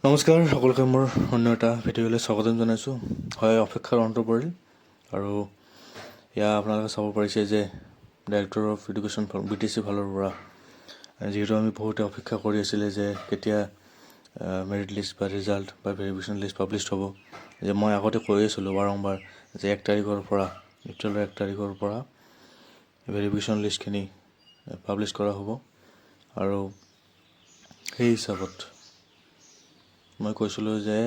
নমস্কাৰ সকলোকে মোৰ অন্য এটা ভিডিঅ'লৈ স্বাগতম জনাইছোঁ। হয়, অপেক্ষাৰ অন্ত পৰিল আৰু এয়া আপোনালোকে চাব পাৰিছে যে ডাইৰেক্টৰ অফ এডুকেশ্যন BTC ফালৰ পৰা যিহেতু আমি বহুতে অপেক্ষা কৰি আছিলে যে কেতিয়া মেৰিট লিষ্ট বা ৰিজাল্ট বা ভেৰিফিকেশ্যন লিষ্ট পাব্লিছ হ'ব। যে মই আগতে কৈ আছিলোঁ বাৰম্বাৰ যে 1 তাৰিখৰ পৰা এপ্ৰিলৰ 1 তাৰিখৰ পৰা ভেৰিফিকেশ্যন লিষ্টখিনি পাব্লিছ কৰা হ'ব আৰু সেই হিচাপত মই কৈছিলোঁ যে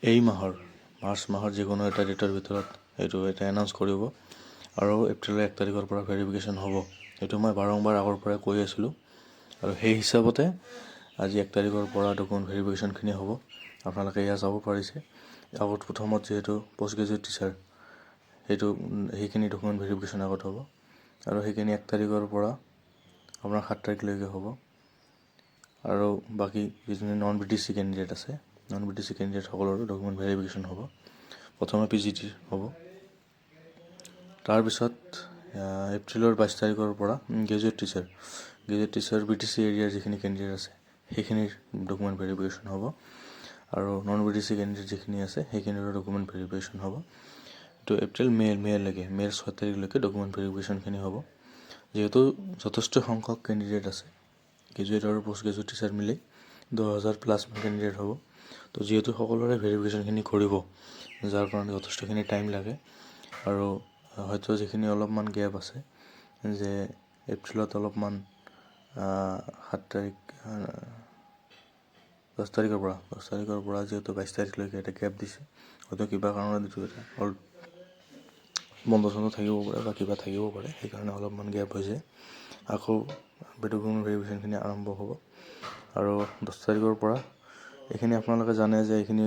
এই মাৰ্চ মাহৰ যিকোনো এটা ডেটৰ ভিতৰত এইটো এটা এনাউন্স কৰিব আৰু এপ্ৰিলৰ 1 তাৰিখৰ পৰা ভেৰিফিকেশ্যন হ'ব। এইটো মই বাৰম্বাৰ আগৰ পৰাই কৈ আছিলোঁ আৰু সেই হিচাপতে আজি 1 তাৰিখৰ পৰা ডকুমেণ্ট ভেৰিফিকেশ্যনখিনি হ'ব। আপোনালোকে এয়া চাব পাৰিছে। আগত প্ৰথমত যিহেতু পষ্ট গ্ৰেজুৱেট টিচাৰ সেইখিনি ডকুমেণ্ট ভেৰিফিকেশ্যন আগত হ'ব আৰু সেইখিনি 1 তাৰিখৰ পৰা আপোনাৰ 7 তাৰিখলৈকে হ'ব আৰু বাকী যিখিনি নন BTC কেণ্ডিডেট আছে নন BTC কেণ্ডিডেটসকলৰো ডকুমেণ্ট ভেৰিফিকেশ্যন হ'ব। প্ৰথমে PGT হ'ব, তাৰপিছত এপ্ৰিলৰ 22 তাৰিখৰ পৰা গ্ৰেজুৱেট টিচাৰ BTC এৰিয়াৰ যিখিনি কেণ্ডিডেট আছে সেইখিনিৰ ডকুমেণ্ট ভেৰিফিকেশ্যন হ'ব আৰু নন BTC কেণ্ডিডেট যিখিনি আছে সেইখিনিৰো ডকুমেণ্ট ভেৰিফিকেশ্যন হ'ব। তো এপ্ৰিল মে'ৰ 6 তাৰিখলৈকে ডকুমেণ্ট ভেৰিফিকেশ্যনখিনি হ'ব। যিহেতু যথেষ্ট সংখ্যক কেণ্ডিডেট আছে, গ্ৰেজুৱেট আৰু পষ্ট গ্ৰেজুৱেট টিচাৰ মিলি 10,000+ কেণ্ডিডেট হ'ব। তো যিহেতু সকলোৰে ভেৰিফিকেশ্যনখিনি কৰিব, যাৰ কাৰণে যথেষ্টখিনি টাইম লাগে আৰু হয়তো যিখিনি অলপমান গেপ আছে যে এপ্ৰিলত অলপমান 7 তাৰিখ 10 তাৰিখৰ পৰা যিহেতু 22 তাৰিখলৈকে এটা গেপ দিছে, হয়তো কিবা কাৰণত এইটো এটা বন্ধ থাকিব পাৰে বা কিবা থাকিব পাৰে, সেইকাৰণে অলপমান গেপ হৈছে। আকৌ ডকুমেণ্ট ভেৰিফিকেশ্যনখিনি আৰম্ভ হ'ব আৰু 10 তাৰিখৰ পৰা এইখিনি আপোনালোকে জানে যে এইখিনি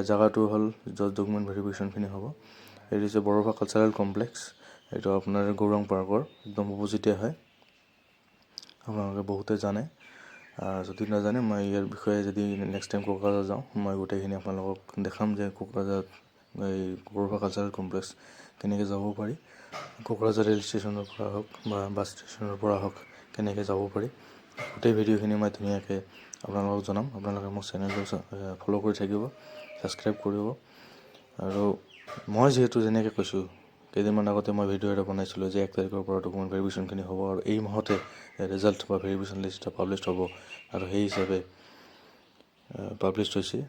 জেগাটো হ'ল য'ত ডকুমেণ্ট ভেৰিফিকেশ্যনখিনি হ'ব। এইটো হৈছে বড়োফা কালচাৰেল কমপ্লেক্স। এইটো আপোনাৰ গৌৰাং পাৰ্কৰ একদম অপজিতে হয়। আপোনালোকে বহুতে জানে, যদি নাজানে মই ইয়াৰ বিষয়ে যদি নেক্সট টাইম কোকৰাঝাৰ যাওঁ মই গোটেইখিনি আপোনালোকক দেখাম যে কোকৰাঝাৰত এই বড়োফা কালচাৰেল কমপ্লেক্স কেনেকৈ যাব পাৰি। কোকৰাঝাৰ ৰেল ষ্টেচনৰ পৰা হওক বা বাছ ষ্টেচনৰ পৰা হওক কেনেকৈ যাব পাৰি, গোটেই ভিডিঅ'খিনি মই ধুনীয়াকৈ আপোনালোকক জনাম। আপোনালোকে মোৰ চেনেলটো ফ'ল' কৰি থাকিব, ছাবস্ক্ৰাইব কৰিব আৰু মই যিহেতু যেনেকৈ কৈছোঁ কেইদিনমান আগতে মই ভিডিঅ' এটা বনাইছিলোঁ যে 1 তাৰিখৰ পৰা ডকুমেণ্ট ভেৰিফিকেশ্যনখিনি হ'ব আৰু এই মাহতে ৰিজাল্ট বা ভেৰিফিকেশ্যন লিষ্ট এটা পাব্লিছ হ'ব আৰু সেই হিচাপে পাব্লিছ হৈছে।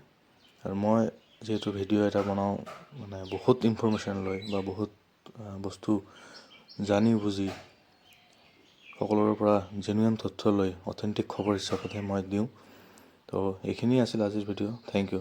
আৰু মই যিহেতু ভিডিঅ' এটা বনাওঁ মানে বহুত ইনফৰমেশ্যন লৈ বা বহুত বস্তু জানি বুজি সকলোৰে পৰা জেনুইন তথ্য লৈ অথেণ্টিক খবৰ হিচাপতহে মই দিওঁ। তো এইখিনি আছিল আজিৰ ভিডিঅ'। Thank U.